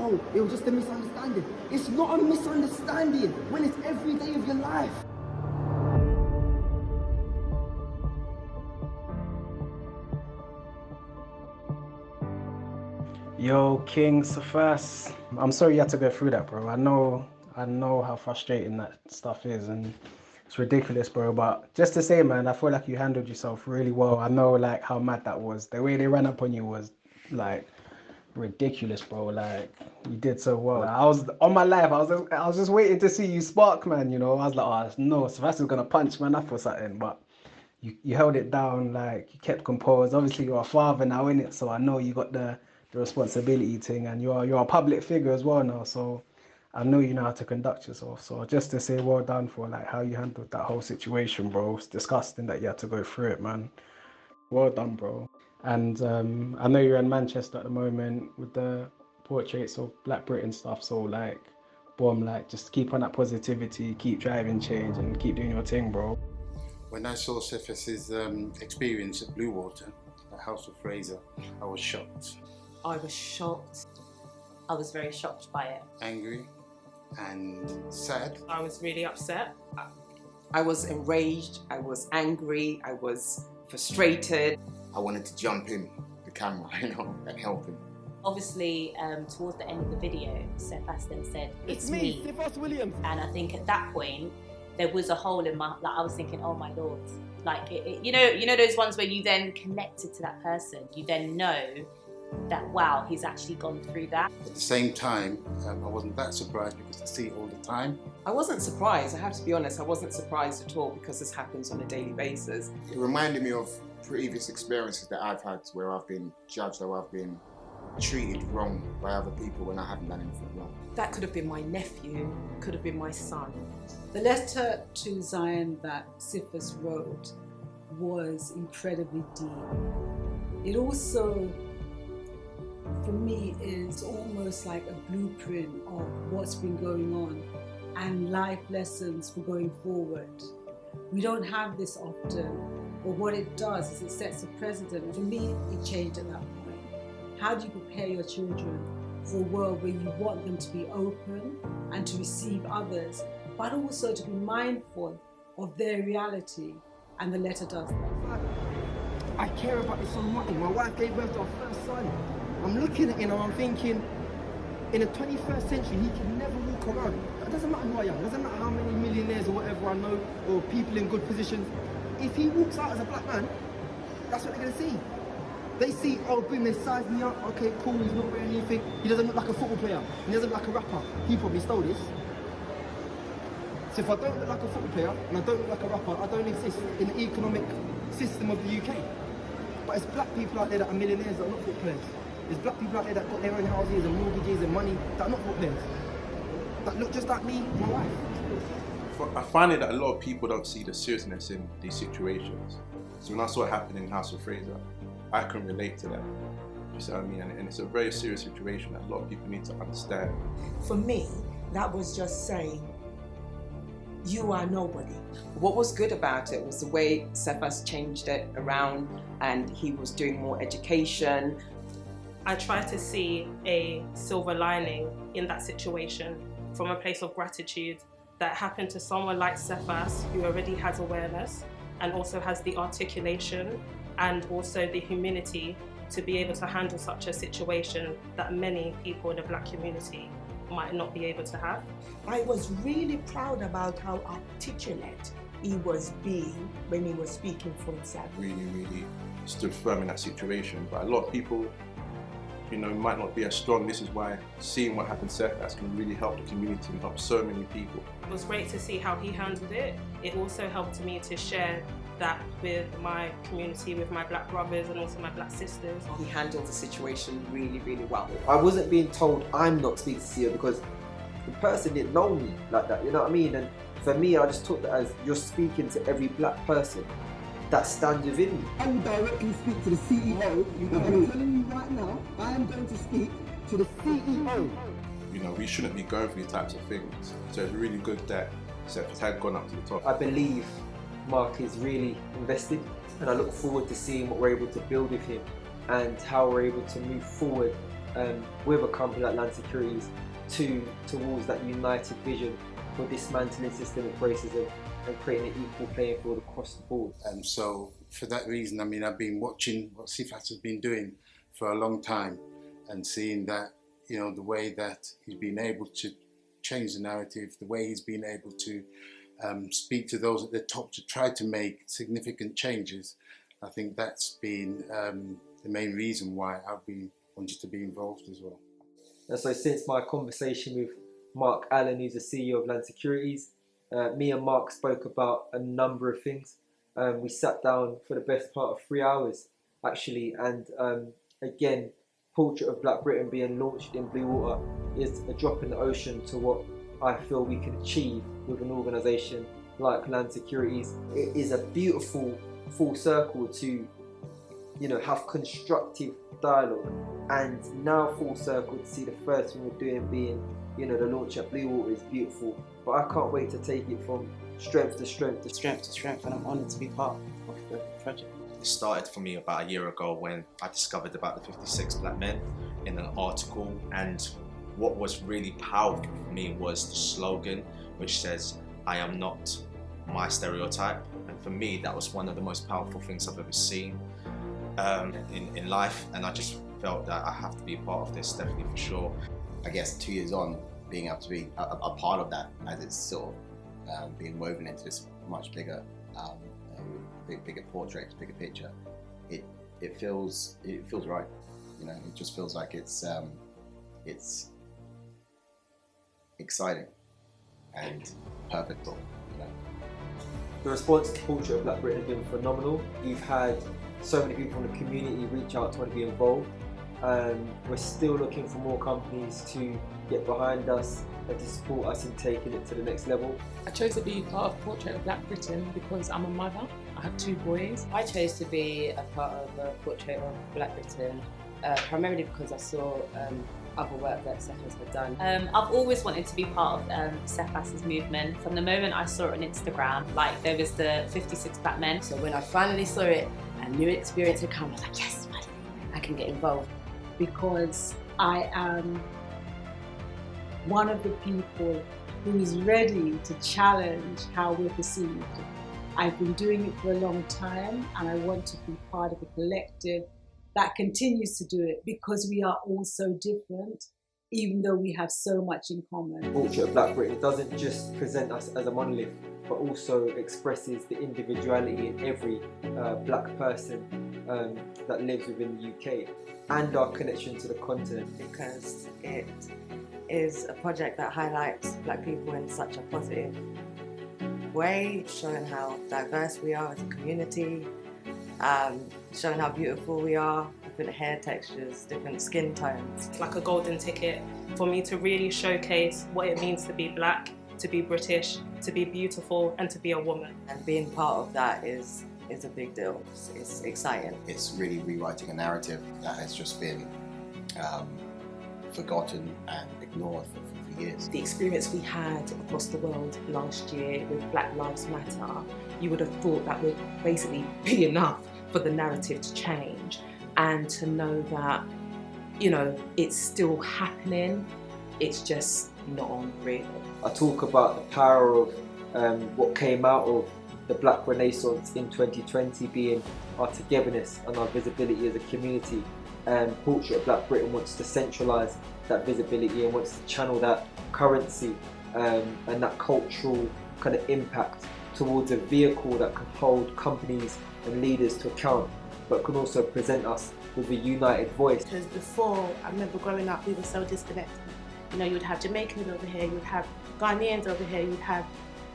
oh, it was just a misunderstanding. It's not a misunderstanding when it's every day of your life. Yo, King Cephas, I'm sorry you had to go through that, bro. I know how frustrating that stuff is, and it's ridiculous, bro. But just to say, man, I feel like you handled yourself really well. I know, like, how mad that was. The way they ran up on you was, like, ridiculous, bro. Like, you did so well. Like, I was on my life. I was just waiting to see you spark, man. You know, I was like, oh no, Cephas is gonna punch man up or something, but. You held it down, like you kept composed. Obviously, you're a father now, innit? So I know you got the responsibility thing, and you're a public figure as well now. So I know you know how to conduct yourself. So just to say, well done for like how you handled that whole situation, bro. It's disgusting that you had to go through it, man. Well done, bro. And I know you're in Manchester at the moment with the portraits of Black Britain stuff. So like, boom, like just keep on that positivity, keep driving change, and keep doing your thing, bro. When I saw Cephas's experience at Bluewater, at House of Fraser, I was shocked. I was shocked. I was very shocked by it. Angry and sad. I was really upset. I was enraged, I was angry, I was frustrated. I wanted to jump in the camera, and help him. Obviously, towards the end of the video, Cephas then said, "It's me, Cephas Williams." And I think at that point, there was a hole in my, like I was thinking, oh my Lord. Like, you know those ones where you then connected to that person. You then know that, wow, he's actually gone through that. At the same time, I wasn't that surprised because I see it all the time. I wasn't surprised, I have to be honest, I wasn't surprised at all because this happens on a daily basis. It reminded me of previous experiences that I've had where I've been judged or I've been treated wrong by other people when I haven't done anything wrong. That could have been my nephew, could have been my son. The letter to Zion that Cephas wrote was incredibly deep. It also, for me, is almost like a blueprint of what's been going on and life lessons for going forward. We don't have this often, but what it does is it sets a precedent. For me, it changed at that point. How do you prepare your children for a world where you want them to be open and to receive others, but also to be mindful of their reality? And the letter does that. I care about this so much. My wife gave birth to our first son. I'm looking at him and I'm thinking, in the 21st century, he can never walk around. It doesn't matter who I am, it doesn't matter how many millionaires or whatever I know, or people in good positions. If he walks out as a black man, that's what they're gonna see. They see, oh, boom, they size me up, okay, cool, he's not wearing anything. He doesn't look like a football player, he doesn't look like a rapper. He probably stole this. So if I don't look like a football player, and I don't look like a rapper, I don't exist in the economic system of the UK. But it's black people out there that are millionaires that are not football players. There's black people out there that got their own houses and mortgages and money that are not football players. That look just like me and my wife. I find it that a lot of people don't see the seriousness in these situations. So when I saw it happen in House of Fraser, I can relate to that. You see what I mean? And it's a very serious situation that a lot of people need to understand. For me, that was just saying, you are nobody. What was good about it was the way Cephas changed it around and he was doing more education. I tried to see a silver lining in that situation from a place of gratitude that happened to someone like Cephas, who already has awareness and also has the articulation and also the humility to be able to handle such a situation that many people in the black community might not be able to have. I was really proud about how articulate he was being when he was speaking for himself. Really stood firm in that situation. But a lot of people, might not be as strong. This is why seeing what happened to Cephas can really help the community and help so many people. It was great to see how he handled it. It also helped me to share that with my community, with my black brothers and also my black sisters. He handled the situation really well. I wasn't being told I'm not speaking to you because the person didn't know me like that, you know what I mean? And for me, I just took that as you're speaking to every black person that stands within me. I will directly speak to the CEO. I'm telling you right now, I am going to speak to the CEO. We shouldn't be going through these types of things. So it's really good that Cephas had gone up to the top. I believe Mark is really invested, and I look forward to seeing what we're able to build with him and how we're able to move forward with a company like Landsec towards that united vision for dismantling systemic racism and creating an equal playing field across the board. So for that reason, I mean, I've been watching what Cephas has been doing for a long time and seeing that, you know, the way that he's been able to change the narrative, the way he's been able to speak to those at the top to try to make significant changes. I think that's been the main reason why I've been wanted to be involved as well. And so since my conversation with Mark Allan, who's the CEO of Landsec, me and Mark spoke about a number of things. We sat down for the best part of 3 hours, actually, and again, Portrait of Black Britain being launched in Bluewater is a drop in the ocean to what I feel we can achieve with an organisation like Landsec. It is a beautiful full circle to, you know, have constructive dialogue, and now full circle to see the first thing we're doing being, you know, the launch at Bluewater is beautiful. But I can't wait to take it from strength to strength to strength to strength, and I'm honoured to be part of the project. It started for me about a year ago when I discovered about the 56 black men in an article, and what was really powerful for me was the slogan, which says, "I am not my stereotype." And for me, that was one of the most powerful things I've ever seen in life, and I just felt that I have to be a part of this, definitely, for sure. I guess 2 years on, being able to be a part of that as it's sort of being woven into this much bigger bigger portrait, bigger picture, it feels right. You know, it just feels like it's exciting and purposeful. You know. The response to Portrait of Black Britain has been phenomenal. We've had so many people from the community reach out to want to be involved. We're still looking for more companies to get behind us and to support us in taking it to the next level. I chose to be part of Portrait of Black Britain because I'm a mother. I have 2 boys. I chose to be a part of Portrait of Black Britain primarily because I saw other work that Cephas had done. I've always wanted to be part of Cephas's movement. From the moment I saw it on Instagram, like there was the 56 black men. So when I finally saw it, a new experience had come. I was like, yes, finally, I can get involved. Because I am one of the people who is ready to challenge how we're perceived. I've been doing it for a long time, and I want to be part of a collective that continues to do it because we are all so different, even though we have so much in common. Portrait of Black Britain doesn't just present us as a monolith, but also expresses the individuality in every black person that lives within the UK, and our connection to the continent. Because it is a project that highlights black people in such a positive way, showing how diverse we are as a community, showing how beautiful we are, different hair textures, different skin tones. It's like a golden ticket for me to really showcase what it means to be black, to be British, to be beautiful, and to be a woman. And being part of that is a big deal. It's exciting. It's really rewriting a narrative that has just been forgotten and ignored for years. The experience we had across the world last year with Black Lives Matter, you would have thought that would basically be enough for the narrative to change, and to know that, you know, it's still happening, it's just not on real. I talk about the power of what came out of the Black Renaissance in 2020 being our togetherness and our visibility as a community. Portrait of Black Britain wants to centralise that visibility and wants to channel that currency and that cultural kind of impact towards a vehicle that can hold companies and leaders to account, but can also present us with a united voice. Because before, I remember growing up, we were so disconnected. You know, you'd have Jamaicans over here, you'd have Ghanaians over here, you'd have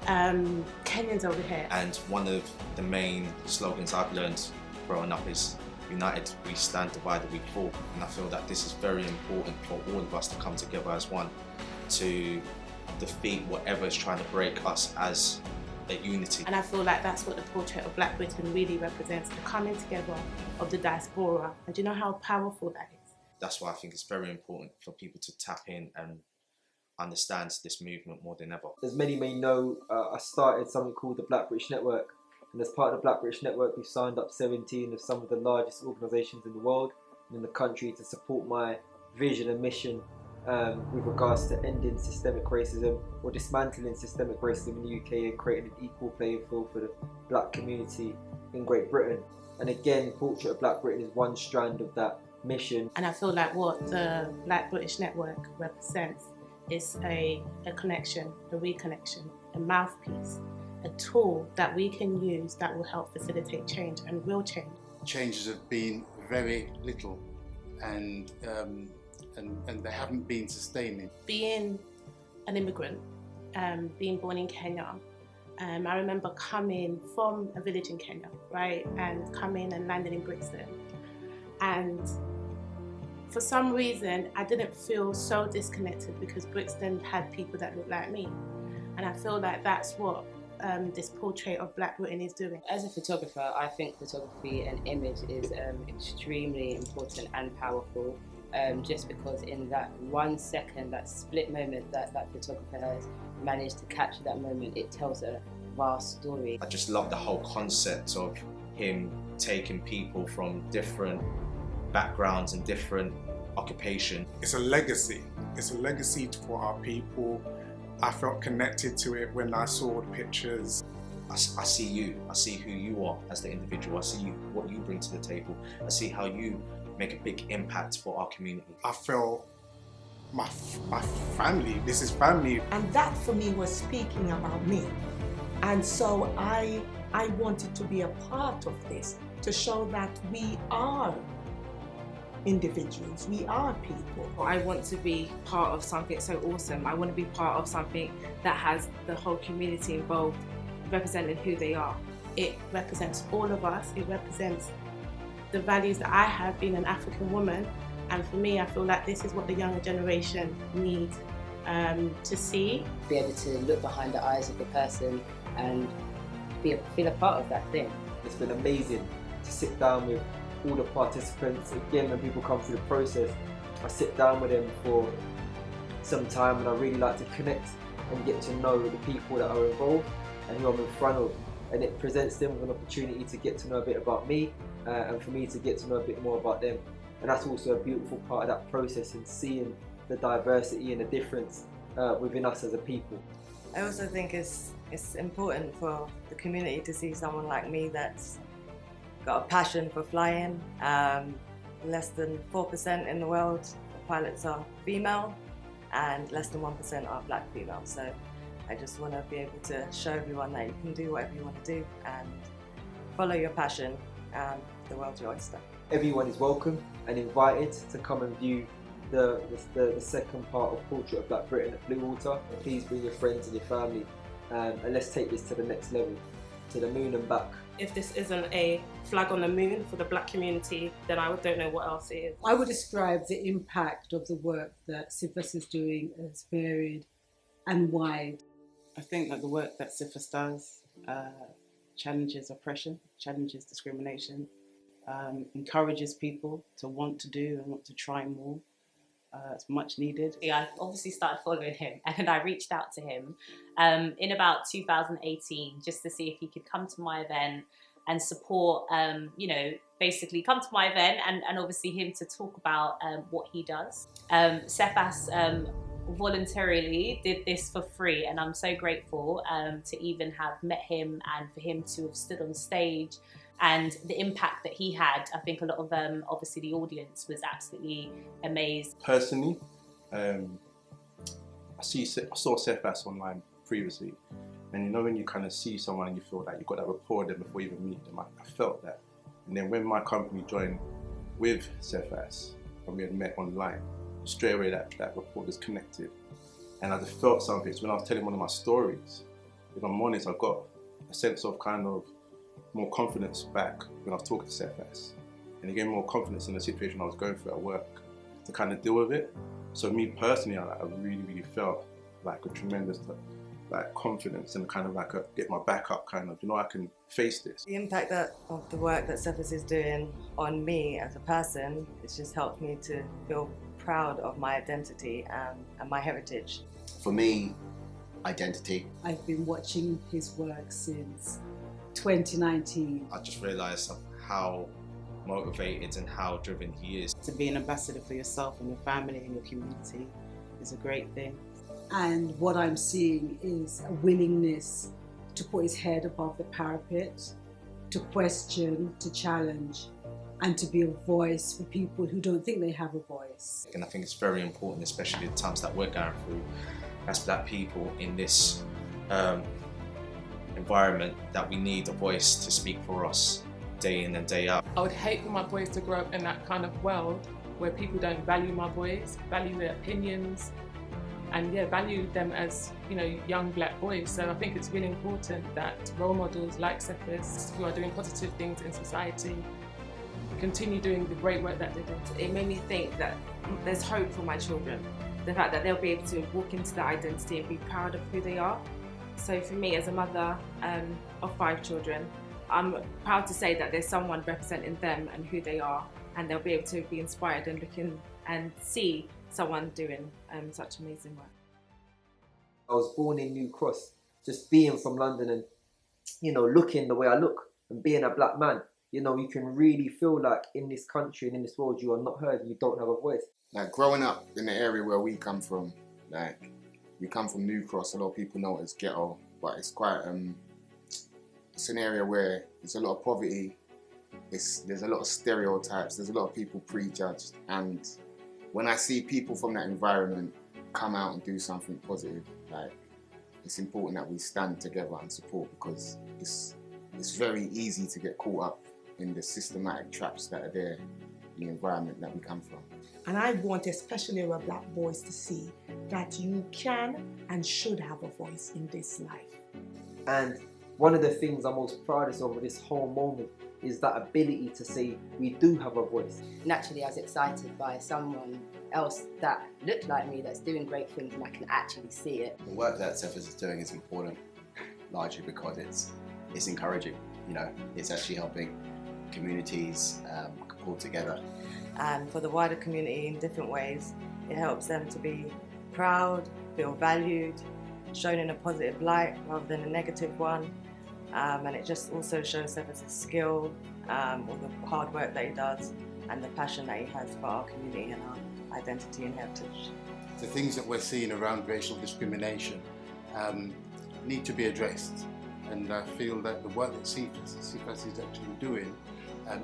Kenyans over here. And one of the main slogans I've learned growing up is united we stand, divided we fall. And I feel that this is very important for all of us to come together as one to defeat whatever is trying to break us as a unity. And I feel like that's what the Portrait of Black Britain really represents, the coming together of the diaspora. And do you know how powerful that is? That's why I think it's very important for people to tap in and understand this movement more than ever. As many may know, I started something called the Black British Network, and as part of the Black British Network we've signed up 17 of some of the largest organisations in the world and in the country to support my vision and mission with regards to ending systemic racism or dismantling systemic racism in the UK and creating an equal playing field for the black community in Great Britain. And again, Portrait of Black Britain is one strand of that mission. And I feel like what the Black British Network represents is a connection, a reconnection, a mouthpiece, a tool that we can use that will help facilitate change and will change. Changes have been very little, and they haven't been sustaining. Being an immigrant, being born in Kenya, I remember coming from a village in Kenya, right, and coming and landing in Brixton. And for some reason, I didn't feel so disconnected because Brixton had people that looked like me. And I feel like that's what this Portrait of Black Britain is doing. As a photographer, I think photography and image is extremely important and powerful. Just because in that 1 second, that split moment that photographer has managed to capture that moment, it tells a vast story. I just love the whole concept of him taking people from different backgrounds and different occupation. It's a legacy. It's a legacy for our people. I felt connected to it when I saw the pictures. I see you. I see who you are as the individual. I see what you bring to the table. I see how you make a big impact for our community. I felt my family, this is family. And that for me was speaking about me. And so I wanted to be a part of this, to show that we are individuals, we are people. I want to be part of something so awesome. I want to be part of something that has the whole community involved, representing who they are. It represents all of us. It represents the values that I have being an African woman. And for me, I feel like this is what the younger generation need to see. Be able to look behind the eyes of the person and feel a part of that thing. It's been amazing to sit down with all the participants. Again, when people come through the process, I sit down with them for some time, and I really like to connect and get to know the people that are involved and who I'm in front of. And it presents them with an opportunity to get to know a bit about me and for me to get to know a bit more about them. And that's also a beautiful part of that process, and seeing the diversity and the difference within us as a people. I also think it's important for the community to see someone like me that's got a passion for flying. Less than 4% in the world of pilots are female, and less than 1% are black female. So I just want to be able to show everyone that you can do whatever you want to do and follow your passion. The world's your oyster. Everyone is welcome and invited to come and view the second part of Portrait of Black Britain at Bluewater. Please bring your friends and your family, and let's take this to the next level, to the moon and back. If this isn't a flag on the moon for the black community, then I don't know what else it is. I would describe the impact of the work that Cephas is doing as varied and wide. I think that the work that Cephas does challenges oppression, challenges discrimination, encourages people to want to do and want to try more. It's much needed. I obviously started following him, and I reached out to him in about 2018 just to see if he could come to my event and support, basically come to my event and obviously him to talk about what he does. Cephas voluntarily did this for free, and I'm so grateful to even have met him and for him to have stood on stage. And the impact that he had, I think a lot of obviously the audience was absolutely amazed. Personally, I saw Cephas online previously, and you know when you kind of see someone and you feel like you've got that rapport with them before you even meet them, I felt that. And then when my company joined with Cephas and we had met online, straight away that rapport was connected. And I just felt something. So when I was telling one of my stories, if I'm honest, I got a sense of kind of more confidence back when I was talking to Cephas, and it gave me more confidence in the situation I was going through at work to kind of deal with it. So me personally, I really felt like a tremendous confidence and kind of like get my back up, kind of, I can face this. The impact of the work that Cephas is doing on me as a person, it's just helped me to feel proud of my identity and my heritage. For me, identity. I've been watching his work since 2019. I just realised how motivated and how driven he is. To be an ambassador for yourself and your family and your community is a great thing. And what I'm seeing is a willingness to put his head above the parapet, to question, to challenge, and to be a voice for people who don't think they have a voice. And I think it's very important, especially the times that we're going through as Black people in this environment, that we need a voice to speak for us day in and day out. I would hate for my boys to grow up in that kind of world where people don't value my boys, value their opinions, and value them as, young Black boys. So I think it's really important that role models like Cephas, who are doing positive things in society, continue doing the great work that they do. It made me think that there's hope for my children. The fact that they'll be able to walk into their identity and be proud of who they are. So for me, as a mother of 5 children, I'm proud to say that there's someone representing them and who they are, and they'll be able to be inspired and look in and see someone doing such amazing work. I was born in New Cross. Just being from London and, looking the way I look and being a Black man, you can really feel like in this country and in this world you are not heard, you don't have a voice. Like growing up in the area where we come from, like we come from New Cross, a lot of people know it as ghetto, but it's quite, it's an area where there's a lot of poverty, there's a lot of stereotypes, there's a lot of people prejudged, and when I see people from that environment come out and do something positive, like it's important that we stand together and support, because it's very easy to get caught up in the systematic traps that are there in the environment that we come from. And I want especially our Black boys to see that you can and should have a voice in this life. And one of the things I'm most proudest of this whole moment is that ability to say we do have a voice. Naturally, I was excited by someone else that looked like me, that's doing great things, and I can actually see it. The work that Cephas is doing is important, largely because it's encouraging. It's actually helping communities pull together. And for the wider community in different ways, it helps them to be proud, feel valued, shown in a positive light rather than a negative one. And it just also shows Cephas' skill, all the hard work that he does, and the passion that he has for our community and our identity and heritage. The things that we're seeing around racial discrimination need to be addressed, and I feel that the work that Cephas is actually doing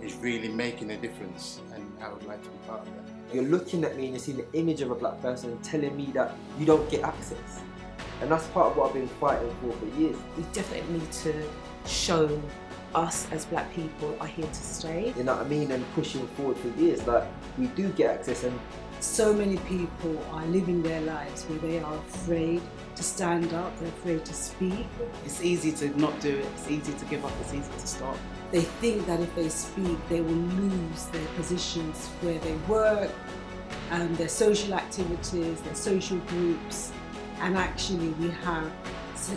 is really making a difference, and I would like to be part of that. You're looking at me and you're seeing the image of a Black person and telling me that you don't get access. And that's part of what I've been fighting for years. We definitely need to show us as Black people are here to stay. You know what I mean? And pushing forward for years, like we do get access. And so many people are living their lives where they are afraid to stand up, they're afraid to speak. It's easy to not do it, it's easy to give up, it's easy to stop. They think that if they speak, they will lose their positions where they work, their social activities, their social groups. And actually we have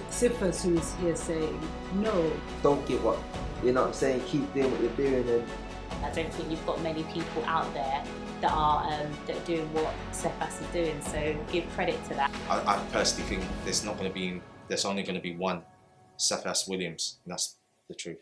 Cephas who is here saying, no. Don't give up. You know what I'm saying? Keep doing what you're doing. And I don't think you've got many people out there that are doing what Cephas is doing, so give credit to that. I personally think there's only going to be one Cephas Williams, and that's the truth.